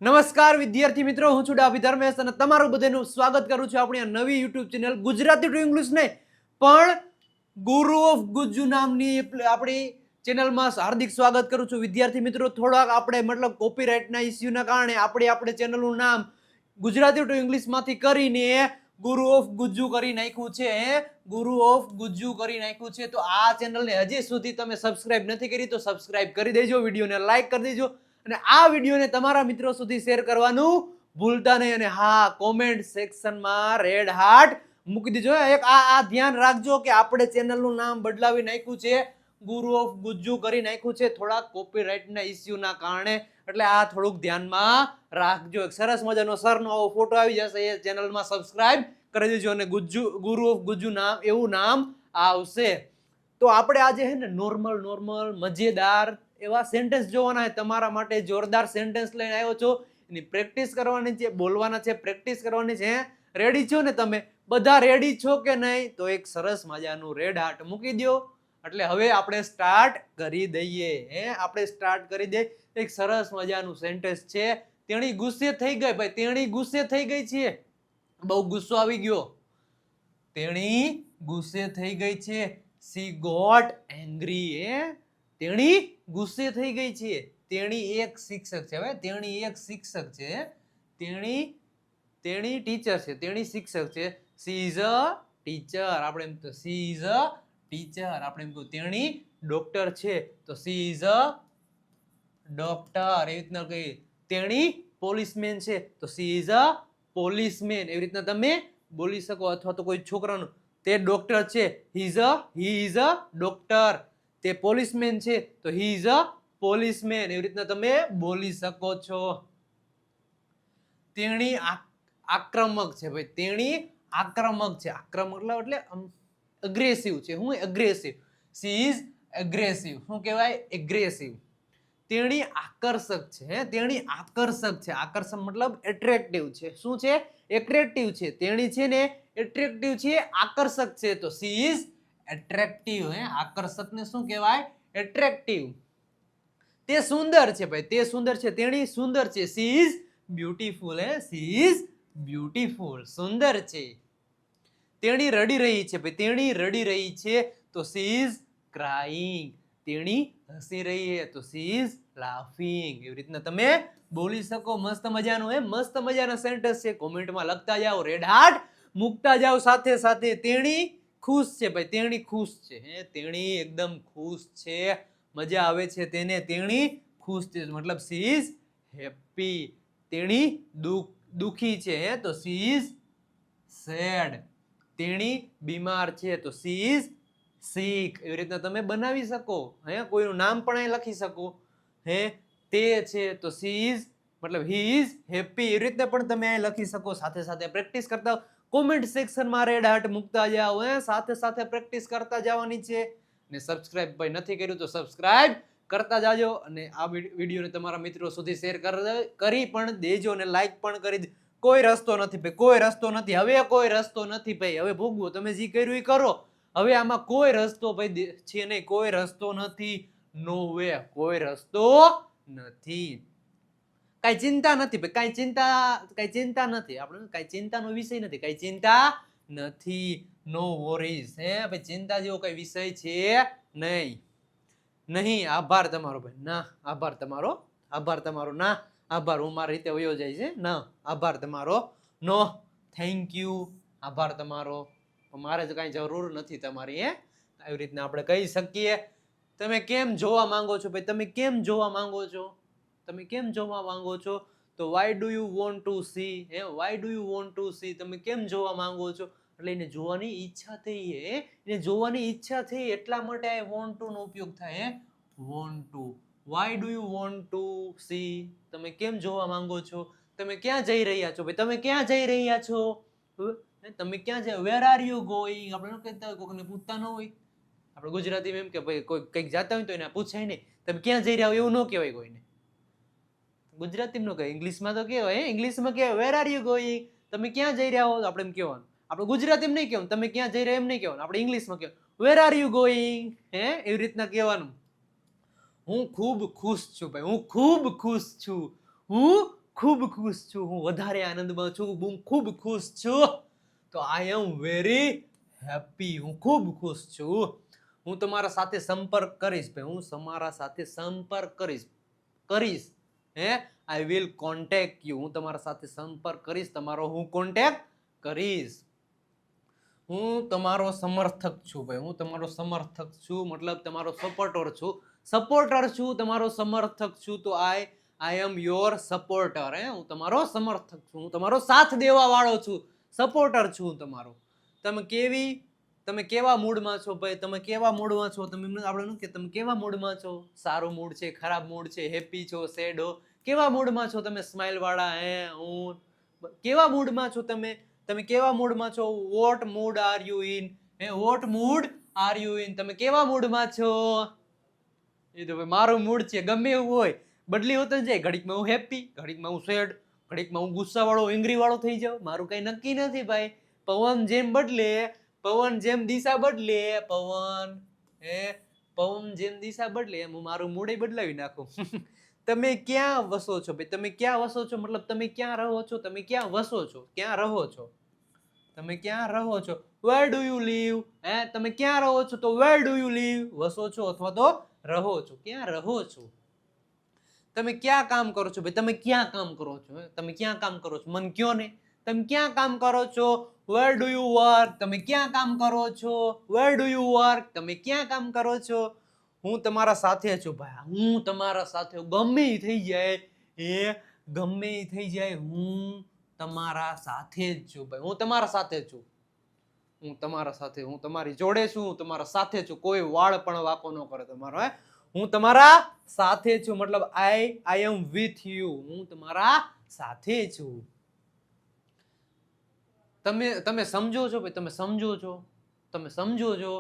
નમસ્કાર વિદ્યાર્થી મિત્રો, હું છું ડાભી ધર્મેશ અને તમારું બધાનું સ્વાગત કરું છું આપણી આ નવી YouTube channel Gujarati two English ને પણ ગુરુ ઓફ ગુજ્જુ નામની આપણી ચેનલમાં હાર્દિક સ્વાગત કરું છું. વિદ્યાર્થી મિત્રો, થોડાક આપણે મતલબ કોપીરાઇટના ઇસ્યુના કારણે આપણે ચેનલનું નામ ગુજરાતી ટુ ઇંગ્લિશમાંથી કરીને ગુરુ ઓફ ગુજ્જુ કરી નાખ્યું છે. ગુરુ ઓફ ગુજ્જુ કરી નાખ્યું છે. તો આ ચેનલને હજી સુધી તમે સબસ્ક્રાઇબ નથી કરી તો સબસ્ક્રાઇબ કરી દેજો, વિડીયોને લાઈક કરી દેજો અને આ વિડીયોને તમારા મિત્રો સુધી શેર કરવાનું ભૂલતા નહીં. અને હા, કોમેન્ટ સેક્શનમાં રેડ હાર્ટ મૂકી દેજો. એક આ ધ્યાન રાખજો કે આપણે ચેનલનું નામ બદલાવી નાખ્યું છે, ગુરુ ઓફ ગુજ્જુ કરી નાખ્યું છે થોડા કોપીરાઇટના ઇસ્યુના કારણે. એટલે આ થોડુંક ધ્યાનમાં રાખજો. એક સરસ મજાનો સરનો આવો ફોટો આવી જશે, એ ચેનલમાં સબસ્ક્રાઇબ કરી દેજો અને ગુરુ ઓફ ગુજ્જુ નામ એવું નામ આવશે. તો આપણે આજે છે ને નોર્મલ મજેદાર એવા સેન્ટેન્સ જોવાના છે. તમારા માટે જોરદાર સેન્ટેન્સ લઈને આવ્યો છો, એની પ્રેક્ટિસ કરવાની છે, બોલવાના છે, પ્રેક્ટિસ કરવાની છે. રેડી છો ને? તમે બધા રેડી છો કે નહીં? તો એક સરસ મજાનું રેડ હાર્ટ મૂકી દો. એટલે હવે આપણે સ્ટાર્ટ કરી દઈએ. આપણે સ્ટાર્ટ કરી દઈએ. એક સરસ મજાનું સેન્ટેન્સ છે. તેણી ગુસ્સે થઈ ગઈ. ભાઈ, તેણી ગુસ્સે થઈ ગઈ છે. બહુ ગુસ્સો આવી ગયો. તેણી ગુસ્સે થઈ ગઈ છે. She got angry. તેણી ગુસ્સે થઈ ગઈ છે. તેણી એક શિક્ષક છે. હવે તેણી એક શિક્ષક છે. તેણી ટીચર છે. તેણી શિક્ષક છે. She is a teacher. આપણે એમ તો she is a teacher. આપણે એમ તો તેણી ડોક્ટર છે. તો she is a doctor. એવી રીતના કહીએ. તેણી પોલીસમેન છે. તો she is a policeman. એવી રીતના તમે બોલી શકો. અથવા તો કોઈ છોકરાનું તે ડોક્ટર છે. he is a doctor. તે પોલીસમેન છે. તો he is a policeman. એવી રીતના તમે બોલી શકો છો. તેણી આક્રમક છે. ભાઈ, તેણી આક્રમક છે. આક્રમક એટલે અગ્રેસિવ છે. હું અગ્રેસિવ. she is aggressive. શું કહેવાય? એગ્રેસિવ. તેણી આકર્ષક છે. તેણી આકર્ષક છે. આકર્ષક મતલબ એટ્રેક્ટિવ છે. શું છે? એટ્રેક્ટિવ છે. તેણી છે ને એટ્રેક્ટિવ છે, આકર્ષક છે. તો she is attractive. આકર્ષકને શું કહેવાય? એટ્રેક્ટિવ. તે સુંદર છે. ભાઈ, તે સુંદર છે. તેણી સુંદર છે. she is beautiful. she is beautiful. સુંદર છે. તેણી રડી રહી છે. ભાઈ, તેણી રડી રહી છે. તો she is crying. તેણી હસી રહી છે. તો she is laughing. એવી રીતના તમે બોલી શકો. મસ્ત મજાનું મસ્ત મજાના સેન્ટેન્સ છે. કોમેન્ટમાં લખતા જાઓ, રેડ હાર્ટ મૂકતા જાઓ સાથે સાથે. તેણી ખુશ છે. ભાઈ, તેણી ખુશ છે. તેણી એકદમ ખુશ છે. મજા આવે છે તેને. તેણી ખુશ છે મતલબ she is happy. તેણી દુખી છે. તો she is sad. તેણી બીમાર છે. તો she is sick. એવી રીતના તમે બનાવી શકો. કોઈનું નામ પણ અહીં લખી શકો. તે છે. તો she is મતલબ he is happy. એવી રીતે પણ તમે અહીં લખી શકો. સાથે સાથે પ્રેક્ટિસ કરતા કોમેન્ટ સેક્શનમાં રેડ હાર્ટ મૂકતા જાઓ. સાથે સાથે પ્રેક્ટિસ કરતા જવાની છે. ને સબસ્ક્રાઇબ ભાઈ નથી કર્યું તો સબસ્ક્રાઇબ કરતા જાજો. અને આ વિડીયોને તમારા મિત્રો સુધી શેર કરી પણ દેજો અને લાઈક પણ કરી દેજો. કોઈ રસ્તો નથી ભાઈ, કોઈ રસ્તો નથી. હવે કોઈ રસ્તો નથી ભાઈ. હવે ભોગવો. તમે જે કર્યું એ કરો. હવે આમાં કોઈ રસ્તો ભાઈ છે નહીં. કોઈ રસ્તો નથી. નો વે. કોઈ રસ્તો નથી. કઈ ચિંતા નથી ભાઈ. કઈ ચિંતા નથી. આપણે કઈ ચિંતાનો વિષય નથી. કઈ ચિંતા નથી. નો વોરીઝ. ભાઈ, ચિંતા જેવો કઈ વિષય છે નહીં. આભાર તમારો ભાઈ. ના, આભાર તમારો. આભાર તમારો. ના, આભાર. હું મારી રીતે વયો જાય છે. ના, આભાર તમારો. નો, થેન્ક યુ. આભાર તમારો. મારે જ કઈ જરૂર નથી તમારી. આવી રીતના આપણે કહી શકીએ. તમે કેમ જોવા માંગો છો ભાઈ? તમે કેમ જોવા માંગો છો? તમે કેમ જોવા માંગો છો? તો why do you want to C. Why do you want to C. તમે કેમ જોવા માંગો છો? એટલે એને જોવાની ઈચ્છા થઈ. એને જોવાની ઈચ્છા થઈ એટલા માટે આ વોન્ટ ટુ નો ઉપયોગ થાય. Want to. Why do you want to C. તમે કેમ જોવા માંગો છો? તમે ક્યાં જઈ રહ્યા છો ભાઈ? તમે ક્યાં જઈ રહ્યા છો? તમે ક્યાં જઈ? Where are you going. આપણે ન કહેતા હોય, કોઈને પૂછતા ન હોય. આપણે ગુજરાતીમાં એમ કે ભાઈ કોઈ કંઈક જાતા હોય તો એને પૂછાય નહીં. તમે ક્યાં જઈ રહ્યા હો એવું ન કહેવાય કોઈને. ગુજરાતીમાં ન કહે, ઇંગ્લિશમાં તો કહેવાય. ઇંગ્લિશમાં કહેવાય વેર આર યુ ગોઈંગ. તમે ક્યાં જઈ રહ્યા હો આપણે એમ કહેવાનું. આપણે ગુજરાતીમાં નહીં કહેવાનું તમે ક્યાં જઈ રહ્યા એમ નહીં કહેવાનું. આપણે ઇંગ્લિશમાં કહેવાનું વેર આર યુ ગોઈંગ. એવી રીતના કહેવાનું. હું ખૂબ ખુશ છું ભાઈ. હું ખૂબ ખુશ છું. હું ખૂબ ખુશ છું, હું વધારે આનંદમાં છું, હું ખૂબ ખુશ છું. તો આઈ એમ વેરી હેપી, હું ખૂબ ખુશ છું. હું તમારા સાથે સંપર્ક કરીશ ભાઈ, હું તમારા સાથે સંપર્ક કરીશ હે આઈ વિલ કોન્ટેક્ટ યુ, હું તમારા સાથે સંપર્ક કરીશ, તમારો હું કોન્ટેક્ટ કરીશ. હું તમારો સમર્થક છું ભાઈ, હું તમારો સમર્થક છું મતલબ તમારો સપોર્ટર છું, તમારો સમર્થક છું. તો આઈ એમ યોર સપોર્ટર, હું તમારો સમર્થક છું, હું તમારો સાથ દેવા વાળો છું, સપોર્ટર છું તમારો. તમે કેવા મૂડમાં છો ભાઈ, તમે કેવા મૂડમાં છો, તમે આપણે કે તમે કેવા મૂડમાં છો, સારો મૂડ છે, ખરાબ મૂડ છે, હેપી છો, સેડ હો, કેવા મૂડમાં છો તમે, સ્માઇલ વાળા હું કેવા મૂડમાં છો તમે કેવા મૂડમાં છો, what mood are you in, what mood are you in, તમે કેવા મૂડમાં છો. એ તો ભાઈ મારું મૂડ છે ગમે એવું હોય, બદલી હોતો જાય, ઘડીકમાં હું હેપી, ઘડીકમાં હું સેડ, ઘડીકમાં હું ગુસ્સા વાળો, એંગ્રી વાળો થઈ જાઉં, મારું કઈ નક્કી નથી ભાઈ. પવન જેમ બદલે, પવન જેમ દિશા બદલે, પવન જેમ દિશા બદલે એમ હું મારું મૂડ બદલાવી નાખું. તમે ક્યાં વસો છો ભાઈ, તમે ક્યાં વસો છો મતલબ તમે ક્યાં રહો છો, તમે ક્યાં વસો છો, ક્યાં રહો છો, તમે ક્યાં રહો છો, where do you live, તમે ક્યાં રહો છો તો where do you live, વસો છો અથવા તો રહો છો, ક્યાં રહો છો. તમે ક્યાં કામ કરો છો ભાઈ, તમે ક્યાં કામ કરો છો, તમે ક્યાં કામ કરો છો, મન કયો ને, તમે ક્યાં કામ કરો છો, where do you work, તમે ક્યાં કામ કરો છો, where do you work, તમે ક્યાં કામ કરો છો. હું તમારા સાથે છું ભાઈ, હું તમારા સાથે, ગમે થઈ જાય ગમે થઈ જાય, હું તમારા સાથે જ છું ભાઈ, હું તમારા સાથે છું, હું તમારા સાથે, હું તમારી જોડે છું, હું તમારા સાથે છું, કોઈ વાળ પણ વાંકો ન કરે તમારો. હું તમારા સાથે છું મતલબ આઈ એમ વિથ યુ, હું તમારા સાથે છું. તમે સમજો છો ભાઈ, તમે સમજો છો, તમે સમજો છો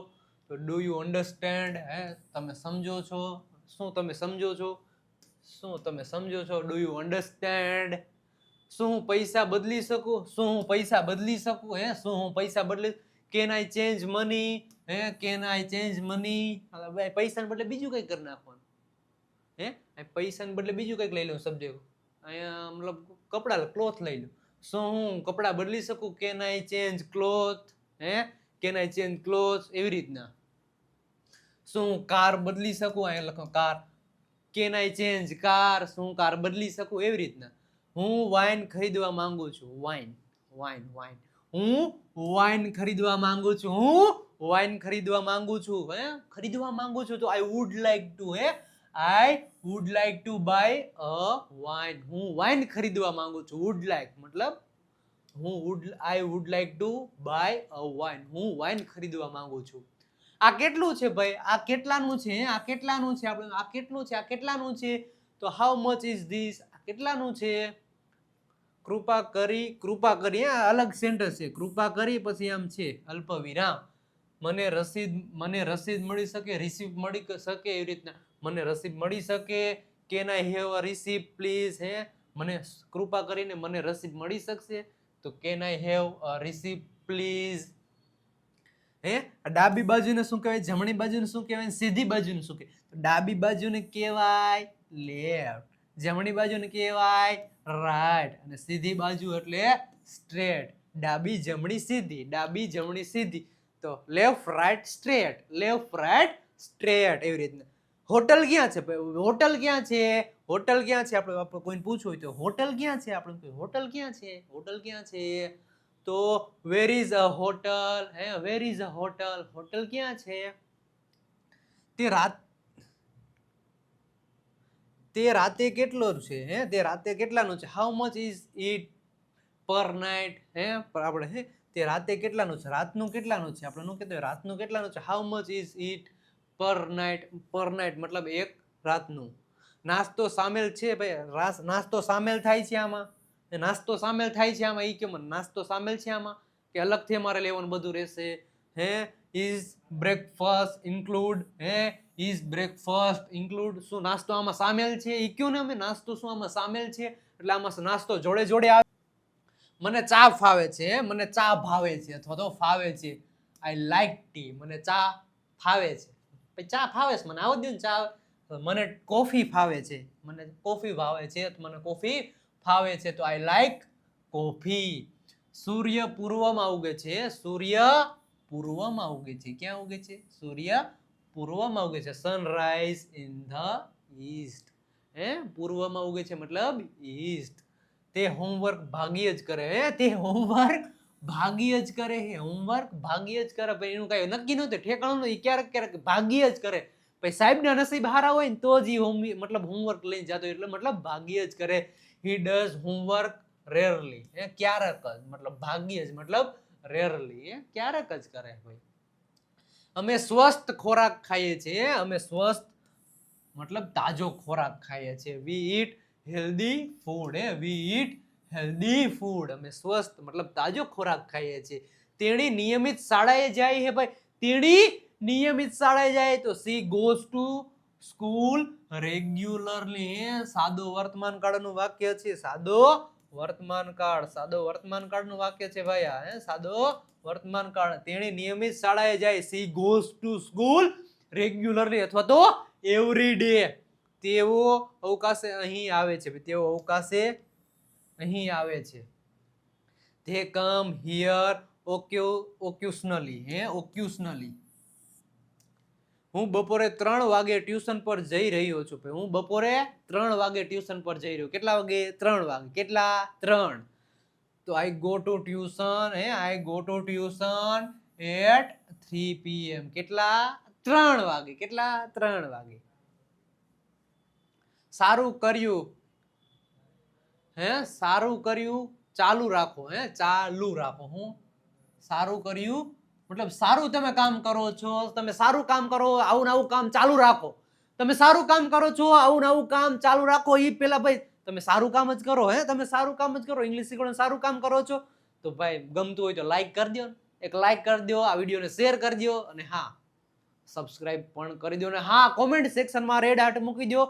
તો ડુ યુ અન્ડરસ્ટેન્ડ, તમે સમજો છો, શું તમે સમજો છો, શું તમે સમજો છો, ડુ યુ અન્ડરસ્ટેન્ડ. શું હું પૈસા બદલી શકું, શું હું પૈસા બદલી શકું, શું હું પૈસા બદલી, can I change money, can I change money, પૈસા બદલે બીજું કઈ કરી નાખવાનું, પૈસા બદલે બીજું કઈક લઈ લઉં સબ્જેક્ટ, અહીંયા મતલબ કપડા ક્લોથ લઈ લઉં, શું હું કપડા બદલી શકું, can I change cloth, can I change cloth, એવી રીતના. શું હું કાર બદલી શકું, અહીંયા લખો car, can I change car, શું કાર બદલી શકું, એવી રીતના. હું વાઇન ખરીદવા માંગુ છું, વાઇન, હું વાઇન ખરીદવા માંગુ છું, હું વાઇન ખરીદવા માંગુ છું, ખરીદવા માંગુ છું તો I would like to, I would like to buy a wine, હું વાઇન ખરીદવા માંગુ છું, વુડ લાઈક મતલબ I would like to buy a wine, હું વાઇન ખરીદવા માંગુ છું. આ કેટલું છે ભાઈ, આ કેટલાનું છે, આ કેટલાનું છે, આપણે આ કેટલું છે, આ કેટલાનું છે, તો હાઉ મચ ઇઝ ધીસ, આ કેટલાનું છે. કૃપા કરી અલગ સેન્ટેન્સ છે, કૃપા કરી પછી આમ છે અલ્પ વિરામ, મને રસીદ મળી શકે, રિસીપ્ટ મળી શકે, એવી રીતના મને રસીદ મળી શકે, can I have a receipt please, મને કૃપા કરીને મને રસીદ મળી શકશે તો can I have a receipt please. ડાબી બાજુને શું કહેવાય, જમણી બાજુને શું કહેવાય, સીધી બાજુને શું કહેવાય, ડાબી બાજુને કહેવાય લેફ્ટ, જમણી બાજુને કહેવાય રાઈટ, અને સીધી બાજુ એટલે સ્ટ્રેટ. ડાબી જમણી સીધી, ડાબી જમણી સીધી, તો left right straight, left right straight, એવી રીતના. હોટલ ક્યાં છે, હોટલ ક્યાં છે, હોટલ ક્યાં છે, આપણે કોઈને પૂછવું હોય તો હોટલ ક્યાં છે, આપણે હોટલ ક્યાં છે, હોટલ ક્યાં છે, તો where is a hotel, where is a hotel, hotel ક્યાં છે. તે રાતે કેટલો છે, તે રાતે કેટલાનું છે, હાઉ મચ ઇઝ ઇટ પર નાઇટ, આપણે તે રાતે કેટલાનું છે, રાતનું કેટલાનું છે, આપણે નું કહેતો રાતનું કેટલાનું છે, હાઉ મચ ઇઝ ઇટ પર નાઇટ મતલબ એક રાતનું. નાસ્તો સામેલ છે ભાઈ, નાસ્તો સામેલ થાય છે આમાં, નાસ્તો સામેલ થાય છે આમાં, એ કે મને નાસ્તો સામેલ છે આમાં કે અલગથી અમારે લેવાનું બધું રહેશે, is breakfast include, is breakfast include, શું નાસ્તો આમાં સામેલ છે, એ કયો ને અમે નાસ્તો શું આમાં સામેલ છે, એટલે આમાં નાસ્તો જોડે જોડે આવે. મને ચા ફાવે છે, મને ચા ભાવે છે અથવા તો ફાવે છે, આઈ લાઈક ટી, મને ચા ફાવે છે, ચા ફાવે છે મને આવડ્યું ને ચા. મને કોફી ફાવે છે, મને કોફી ભાવે છે, મને કોફી ફાવે છે તો આઈ લાઈક કોફી. સૂર્ય પૂર્વમાં ઉગે છે. સૂર્ય પૂર્વમાં ઉગે છે. ક્યાં ઉગે છે? સૂર્ય પૂર્વમાં ઉગે છે. Sunrise in the East. પૂર્વમાં ઉગે છે મતલબ ઈસ્ટ. તે હોમવર્ક ભાગ્યે જ કરે. તે હોમવર્ક ભાગ્યે જ કરે. હોમવર્ક ભાગ્યે જ કરે. એનું કઈ નક્કી નહોતું, ઠેકાણું નહીં. ક્યારેક ક્યારેક ભાગ્યે જ કરે. પછી સાહેબના નસીબ હારા હોય ને તો જ મતલબ હોમવર્ક લઈને જતો, એટલે મતલબ ભાગ્યે જ કરે. He does homework rarely. ક્યારેક જ, મતલબ ભાગ્યે જ મતલબ રેરલી. ક્યારેક જ કરે ભાઈ. અમે સ્વસ્થ ખોરાક ખાઈએ છીએ. અમે સ્વસ્થ મતલબ તાજો ખોરાક ખાઈએ છીએ. વી ઈટ હેલ્ધી ફૂડ. વી ઈટ હેલ્ધી ફૂડ. અમે સ્વસ્થ મતલબ તાજો ખોરાક ખાઈએ છીએ. તેણી નિયમિત શાળાએ જાય છે ભાઈ. તેણી નિયમિત શાળાએ જાય તો C goes to school regularly. સાદો વર્તમાન કાળનું વાક્ય છે. સાદો વર્તમાન કાળ. સાદો વર્તમાન કાળનું વાક્ય છે ભાઈ આ. સાદો વર્તમાન કાળ. તેણી નિયમિત શાળાએ જાય. C goes to school regularly અથવા તો એવરી ડે. તેઓ અવકાશે અહીં આવે છે. તેઓ અવકાશે અહીં આવે છે. They come here occasionally. Occasionally. હું બપોરે 3 વાગે ટ્યુશન પર જઈ રહ્યો છું. હું બપોરે 3 વાગે ટ્યુશન પર જઈ રહ્યો. કેટલા વાગે? 3 વાગે. કેટલા? 3. તો I go to tuition. I go to tuition at 3 PM. કેટલા? 3 વાગે. કેટલા? 3 વાગે. સારું કર્યું. સારું કર્યું. ચાલુ રાખો. ચાલુ રાખો. હું સારું કર્યું મતલબ સારું તમે કામ કરો છો. તમે સારું કામ કરો. આવું નવું કામ ચાલુ રાખો. તમે સારું કામ કરો છો. આવું નવું કામ ચાલુ રાખો. એ પેલા ભાઈ તમે સારું કામ જ કરો. તમે સારું કામ જ કરો. ઇંગ્લિશ શીખવાનું સારું કામ કરો છો તો ભાઈ ગમતું હોય તો લાઈક કરી દો. એક લાઈક કરી દો. આ વિડીયોને શેર કરી દો. અને હા, સબસ્ક્રાઇબ પણ કરી દો. અને હા, કોમેન્ટ સેક્શનમાં રેડ હાર્ટ મૂકી દો.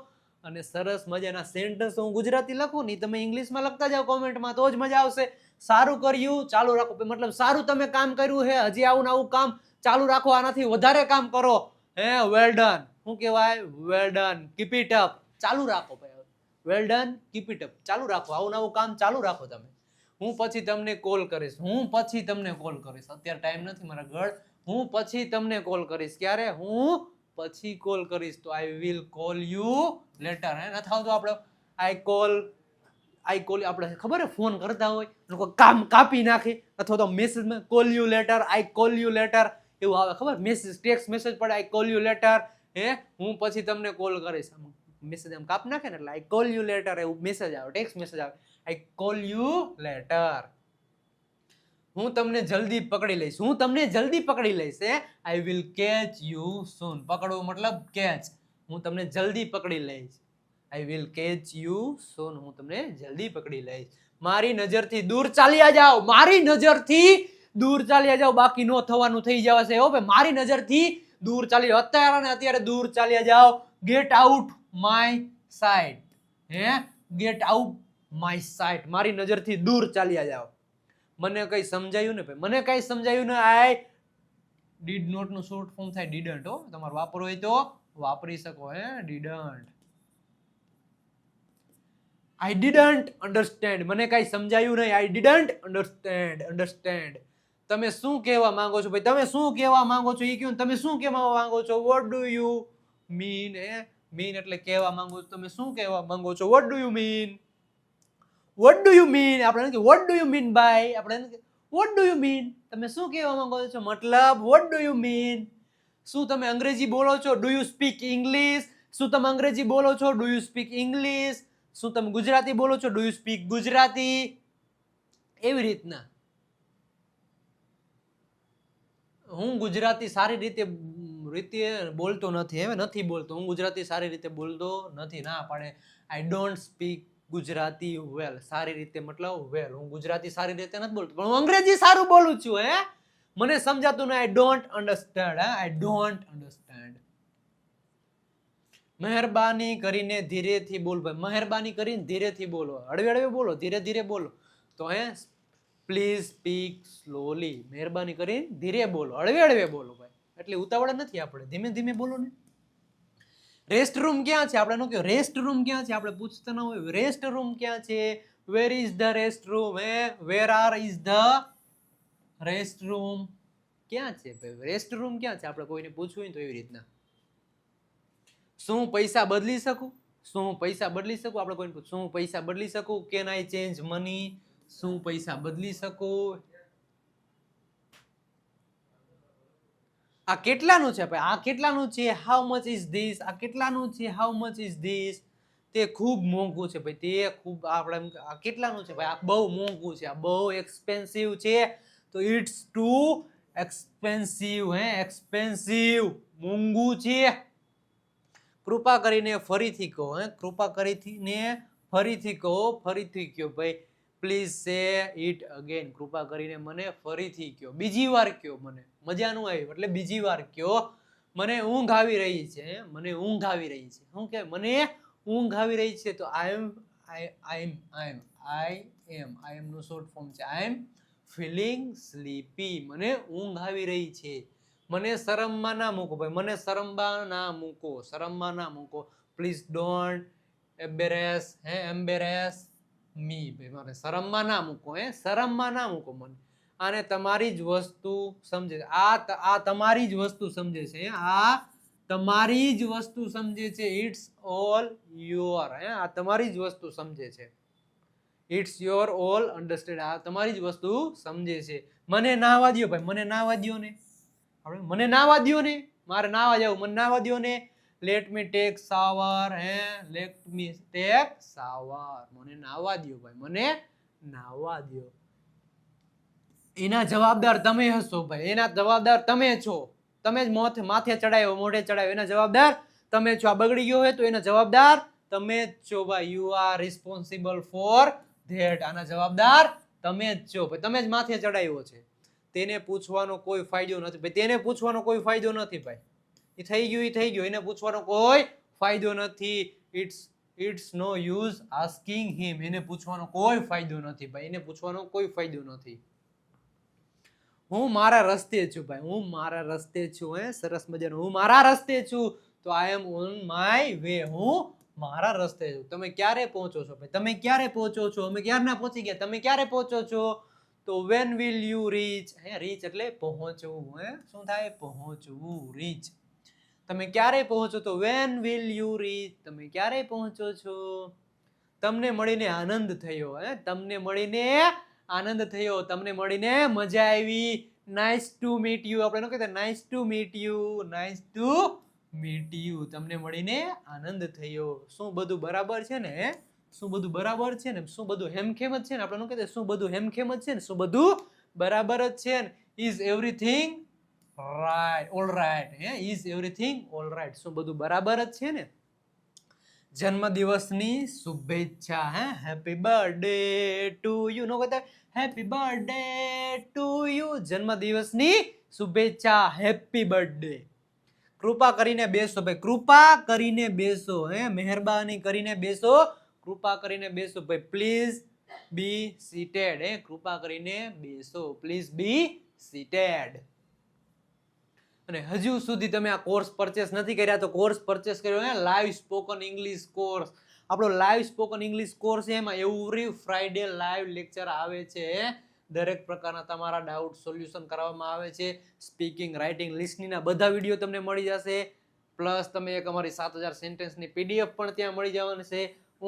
અને સરસ મજાના સેન્ટેન્સ હું ગુજરાતી લખું ને તમે ઇંગ્લિશમાં લખતા જાઓ કોમેન્ટમાં, તો જ મજા આવશે. સારું કર્યું, ચાલુ રાખો. મતલબ સારું તમે કામ કર્યું છે. હજી આવું નવું કામ ચાલુ રાખો. આનાથી વધારે કામ કરો. Well done. શું કહેવાય? Well done. Keep it up. ચાલુ રાખો ભાઈ. Well done. Keep it up. ચાલુ રાખો. આવું નવું કામ ચાલુ રાખો તમે. હું પછી તમને કોલ કરીશ. અત્યારે ટાઈમ નથી મારા ગળ. હું પછી તમને કોલ કરીશ. ક્યારે? હું પછી કોલ કરીશ. તો I will call you letter. નથી આવતો આપણે આઈ કોલ આપણે ખબર ફોન કરતા હોય લોકો કામ કાપી નાખે, અથવા તો મેસેજમાં call you later, I call you later એવું આવે ખબર. મેસેજ ટેક્સ્ટ મેસેજ પડે આઈ કોલ યુ લેટર. હું પછી તમને કોલ કરીશ. મેસેજ આમ કાપ નાખે ને એટલે આઈ કોલ યુ લેટર એવું મેસેજ આવે, ટેક્સ્ટ મેસેજ આવે. આઈ કોલ યુ લેટર. હું તમને જલ્દી પકડી લઈશ. હું તમને જલ્દી પકડી લઈશ. I will catch you soon. પકડવું મતલબ કેચ. હું તમને જલ્દી પકડી લઈશ. I will catch you soon. હું તમને જલ્દી પકડી લઈશ. મારી નજરથી દૂર ચાલ્યા જાઓ. મારી નજરથી દૂર ચાલ્યા જાઓ. બાકી નો થવાનું થઈ જશે. હો ભાઈ, મારી નજરથી દૂર ચાલી અત્યારે દૂર ચાલ્યા જાઓ. Get out my site. Get out my site. મારી નજરથી દૂર ચાલ્યા જાઓ. મને કઈ સમજાયું ને ભાઈ? મને કઈ સમજાયું ને? આઈ ડીડ નોટ નું શોર્ટ ફોર્મ થાય ડીડન્ટ. તમારે વાપરવું હોય તો વાપરી શકો. ડીડન્ટ. I didn't understand. મને કઈ સમજાયું નહીં. આઈ ડીડન્ટ અન્ડરસ્ટેન્ડ. તમે શું કહેવા માંગો છો ભાઈ? તમે શું કહેવા માંગો છો એ કહો. તમે શું કહેવા માંગો છો? What do you mean? Mean એટલે કહેવા માંગો છો. તમે શું કહેવા માંગો છો? What do you mean? What do you mean? આપણે what do you mean by? આપણે વોટ ડુ યુ મીન? તમે શું કહેવા માંગો છો? મતલબ વોટ ડુ યુ મીન? શું તમે અંગ્રેજી બોલો છો? Do you speak English? શું તમે અંગ્રેજી બોલો છો? Do you speak English? શું તમે ગુજરાતી બોલો છો? Do you speak Gujarati? એવી રીતના. હું ગુજરાતી સારી રીતે બોલતો નથી. નથી બોલતો. હું ગુજરાતી સારી રીતે બોલતો નથી. ના પાડે. આઈ ડોન્ટ સ્પીક ગુજરાતી વેલ. સારી રીતે મતલબ વેલ. હું ગુજરાતી સારી રીતે નથી બોલતો, પણ હું અંગ્રેજી સારું બોલું છું. મને સમજાતું ને. I don't understand. I don't understand. મહેરબાની કરીને ધીરેથી બોલ ભાઈ. મહેરબાની કરીને ધીરેથી બોલો. હળવે બોલો. ધીરે ધીરે બોલો. તો પ્લીઝ સ્પીક સ્લોલી. મહેરબાની કરીને ધીરે બોલો. હળવે બોલો ભાઈ. એટલે ઉતાવળ નથી આપણે. ધીમે ધીમે બોલો ને. રેસ્ટ રૂમ ક્યાં છે? આપણે નો કહ્યું રેસ્ટ રૂમ ક્યાં છે. આપણે પૂછતા ન હોય રેસ્ટ રૂમ ક્યાં છે. Where is the restroom? Where are is the restroom? ક્યાં છે ભાઈ રેસ્ટરૂમ? ક્યાં છે? આપણે કોઈને પૂછવું હોય તો એવી રીતના. શું પૈસા બદલી શકું? શું પૈસા બદલી શકું? આપણે કોઈને પૂછ, શું પૈસા બદલી શકું? Can I change money? શું પૈસા બદલી શકું? આ કેટલાનું છે ભાઈ? આ કેટલાનું છે? How much is this? આ કેટલાનું છે? How much is this? તે ખૂબ મોંઘું છે ભાઈ. તે ખૂબ આપણે આ કેટલાનું છે ભાઈ? આ બહુ મોંઘું છે. આ બહુ એક્સપેન્સિવ છે. તો ઇટ્સ ટુ એક્સપેન્સિવ. એક્સપેન્સિવ મોંઘું છે. કૃપા કરીને ફરીથી કહો. કૃપા કરીને ફરીથી કહો. ફરીથી કહો ભાઈ. પ્લીઝ સે ઇટ અગેન. કૃપા કરીને મને ફરીથી કહો. બીજી વાર કહો. મને મજા ન આવી એટલે બીજી વાર કહો. મને ઊંઘ આવી રહી છે. મને ઊંઘ આવી રહી છે. શું કે મને ઊંઘ આવી રહી છે? તો આઈ એમ નું શોર્ટ ફોર્મ છે. આઈ એમ ફીલિંગ સ્લીપી. મને ઊંઘ આવી રહી છે. મને શરમમાં ના મૂકો ભાઈ. મને શરમમાં ના મૂકો. શરમમાં ના મૂકો. પ્લીઝ ડોન્ટ એમ્બેરેસ મી. ભાઈ મારે શરમમાં ના મૂકો. શરમમાં ના મૂકો મને. આને તમારી જ વસ્તુ સમજે છે. આ તમારી જ વસ્તુ સમજે છે. આ તમારી જ વસ્તુ સમજે છે. It's all your. આ તમારી જ વસ્તુ સમજે છે. It's your all understand. આ તમારી જ વસ્તુ સમજે છે. મને નાવા દ્યો ભાઈ. મને નાવા દ્યો ને. મને નાવા દ્યો ને. મારે નાવા જવું. મને નાવા દ્યો ને. Let me take shower. Let me take shower. મને નાવા દ્યો ભાઈ. મને નાવા દ્યો. એના જવાબદાર તમે હશો ભાઈ. એના જવાબદાર તમે છો. તમે જ માથે ચડાયો, મોઢે ચડાયો. એના જવાબદાર તમે છો. આ બગડી ગયો હોય તો એના જવાબદાર તમે જ છો ભાઈ. You are responsible for that. આના જવાબદાર તમે જ છો ભાઈ. તમે જ માથે ચડાવ્યો છે. તેને પૂછવાનો કોઈ ફાયદો નથી ભાઈ. તેને પૂછવાનો કોઈ ફાયદો નથી ભાઈ. એ થઈ ગયું. એને પૂછવાનો કોઈ ફાયદો નથી. ઇટ્સ નો યુઝ આસ્કિંગ હિમ. એને પૂછવાનો કોઈ ફાયદો નથી ભાઈ. એને પૂછવાનો કોઈ ફાયદો નથી. હું મારા રસ્તે છું ભાઈ. હું મારા રસ્તે છું. સરસ મજાનું. હું મારા રસ્તે છું. તો આઈ એમ ઓન માય વે. હું મારા રસ્તે છું. તમે ક્યારે પહોંચો છો ભાઈ? તમે ક્યારે પહોંચો છો? અમે ક્યારના પહોંચી ગયા. તમે ક્યારે પહોંચો છો? તો when will you reach? Reach એટલે પહોંચવું. શું થાય? પહોંચવું. રીચ. તમે ક્યારે પહોંચો? તો વેન વિલ યુ રીચ? તમે ક્યારે પહોંચો છો? તમને મળીને આનંદ થયો. તમને મળીને આનંદ થયો. તમને મળીને મજા આવી. Nice to meet you. આપણે ન કહેતા nice to meet you. Nice to meet you. તમને મળીને આનંદ થયો. શું બધું બરાબર છે ને? શું બધું બરાબર છે ને? શું બધું હેમખેમ જ છે ને? આપણે ન કહેતા શું બધું હેમખેમ જ છે ને? શું બધું બરાબર જ છે ને? Is everything right? All right. Is everything all right? શું બધું બરાબર જ છે ને? જન્મદિવસની શુભેચ્છા. Happy birthday to you. નો કહેતા હેપી બર્થડે ટુ યુ. જન્મદિવસની શુભેચ્છા. Happy birthday. કૃપા કરીને બેસો ભાઈ. કૃપા કરીને બેસો. મહેરબાની કરીને બેસો. કૃપા કરીને બેસો ભાઈ. Please be સીટેડ. કૃપા કરીને બેસો. Please be seated. અને હજુ સુધી તમે આ કોર્સ પરચેસ નથી કર્યા તો કોર્સ પરચેસ કર્યો. Live spoken English course. આપણો લાઈવ સ્પોકન ઇંગ્લિશ કોર્સ છે. એમાં એવરી ફ્રાઈડે લાઈવ લેક્ચર આવે છે. દરેક પ્રકારના તમારા ડાઉટ સોલ્યુશન કરવામાં આવે છે. સ્પીકિંગ, રાઇટિંગ, લિસનિંગના બધા વિડીયો તમને મળી જશે. પ્લસ તમે એક અમારી 7000 સેન્ટેન્સની પીડીએફ પણ ત્યાં મળી જવાની છે.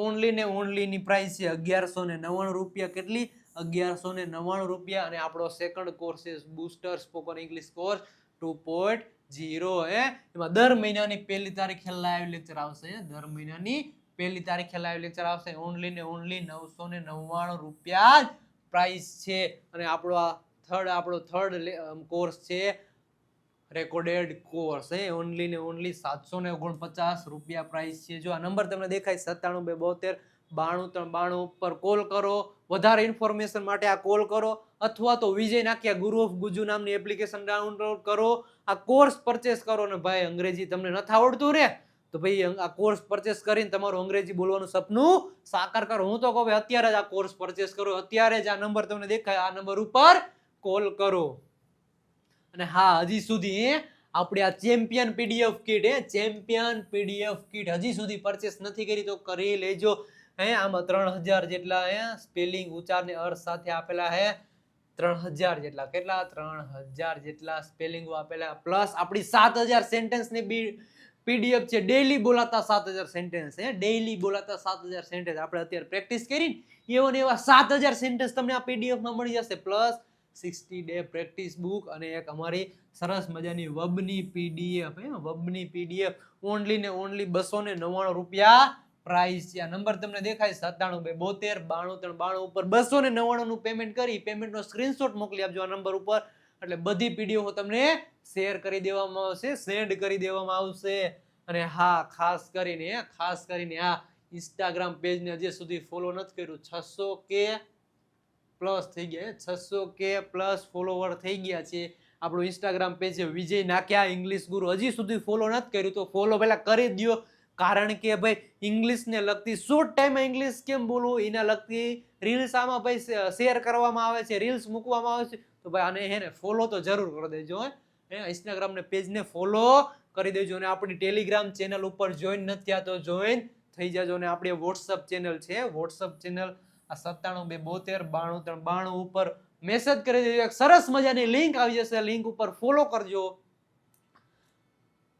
ઓનલી ને ઓનલીની પ્રાઇસ છે 1199 રૂપિયા. કેટલી? 1199 રૂપિયા. અને આપણો સેકન્ડ કોર્સ છે બૂસ્ટર સ્પોકન ઇંગ્લિશ કોર્સ 2.0. એમાં દર મહિનાની 1 તારીખે લાઈવ લેક્ચર આવશે. દર મહિનાની 1 તારીખે લાઈવ લેક્ચર આવશે. ઓનલી ને ઓનલી 999 રૂપિયા જ પ્રાઇસ છે. અને આપણો થર્ડ કોર્સ છે રેકોર્ડેડ કોર્સ. ઓનલી ને ઓનલી 749 રૂપિયા પ્રાઇસ છે. જો આ નંબર તમને દેખાય 9772929392 ઉપર કોલ કરો. વધારે ઇન્ફોર્મેશન માટે આ કોલ કરો. અથવા તો વિજય નાખ્યા ગુરુ ઓફ ગુજુ નામની એપ્લિકેશન ડાઉનલોડ કરો. આ કોર્સ પરચેસ કરો ને ભાઈ. અંગ્રેજી તમને નથી આવડતું રે તો ભાઈ આ કોર્સ પરચેસ કરીને તમારું અંગ્રેજી બોલવાનું સપનું સાકાર કરો. હું તો કહું ભાઈ અત્યારે જ આ કોર્સ પરચેસ કરો. અત્યારે જ આ નંબર તમને દેખાય આ નંબર ઉપર કોલ કરો. અને હા, હજી સુધી આપણે આ ચેમ્પિયન પીડીએફ કીટ હજી સુધી પરચેસ નથી કરી તો કરી લેજો. હે આમાં 3000 જેટલા હે સ્પેલિંગ ઉચ્ચાર ને અર્થ સાથે આપેલા હે 3000 જેટલા કેટલા 3000 જેટલા સ્પેલિંગો આપેલા પ્લસ આપણી 7000 સેન્ટેન્સ ની પીડીએફ છે ડેઈલી બોલાતા 7000 સેન્ટેન્સ હે ડેઈલી બોલાતા 7000 સેન્ટેન્સ આપણે અત્યારે પ્રેક્ટિસ કરીને એવા 7000 સેન્ટેન્સ તમને આ પીડીએફ માં મળી જશે પ્લસ 60 ડે પ્રેક્ટિસ બુક અને એક અમારી સરસ મજાની વબની પીડીએફ હે વબની પીડીએફ ઓનલી ને ઓનલી 299 રૂપિયા પ્રાઇસ છે આ નંબર તમને દેખાય 9772729392 ઉપર 299 નું પેમેન્ટ કરી પેમેન્ટ નો સ્ક્રીનશોટ મોકલી આપજો આ નંબર ઉપર એટલે બધી પીડીએફ તમને શેર કરી દેવામાં આવશે સેન્ડ કરી દેવામાં આવશે અને હા ખાસ કરીને આ ઇન્સ્ટાગ્રામ પેજ ને હજી સુધી ફોલો નથી કર્યું 600k પ્લસ થઈ ગયા 600k પ્લસ ફોલોવર થઈ ગયા છે આપણું ઇન્સ્ટાગ્રામ પેજ છે વિજય નાક્યા ઇંગ્લિશ ગુરુ હજી સુધી ફોલો નથી કર્યું તો ફોલો પહેલા કરી દો કારણ કે ભાઈ ઇંગ્લિશ ને લગતી શોર્ટ ટાઈમમાં ઇંગ્લિશ કેમ બોલવું એના લગતી રીલ્સ આમાં ભાઈ શેર કરવામાં આવે છે રીલ્સ મૂકવામાં આવે છે તો ભાઈ આને હે ને ફોલો તો જરૂર કરી દેજો હે ઇન્સ્ટાગ્રામ ને પેજ ને ફોલો કરી દેજો અને આપણી ટેલિગ્રામ ચેનલ ઉપર જોઈન નથી થયા તો જોઈન થઈ જાજો અને આપણી વોટ્સઅપ ચેનલ છે વોટ્સઅપ ચેનલ આ 9772729392 ઉપર મેસેજ કરી દેજો એક સરસ મજાની લિંક આવી જશે લિંક ઉપર ફોલો કરજો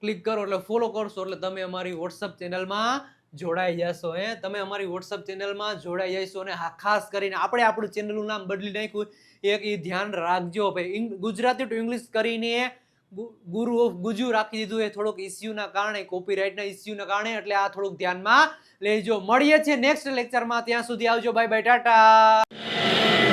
ક્લિક કરો એટલે ફોલો કરશો એટલે તમે અમારી વોટ્સઅપ ચેનલમાં જોડાઈ જશો તમે અમારી વોટ્સઅપ ચેનલમાં જોડાઈ જશો અને ખાસ કરીને આપણે આપણું ચેનલનું નામ બદલી નાખ્યું એક એ ધ્યાન રાખજો ભાઈ ગુજરાતી ટુ ઇંગ્લિશ કરીને ગુરુ ઓફ ગુજુ રાખી દીધું એ થોડોક ઇસ્યુના કારણે કોપીરાઇટના ઇસ્યુના કારણે એટલે આ થોડુંક ધ્યાનમાં લેજો મળીએ છીએ નેક્સ્ટ લેક્ચરમાં ત્યાં સુધી આવજો બાય બાય ટાટા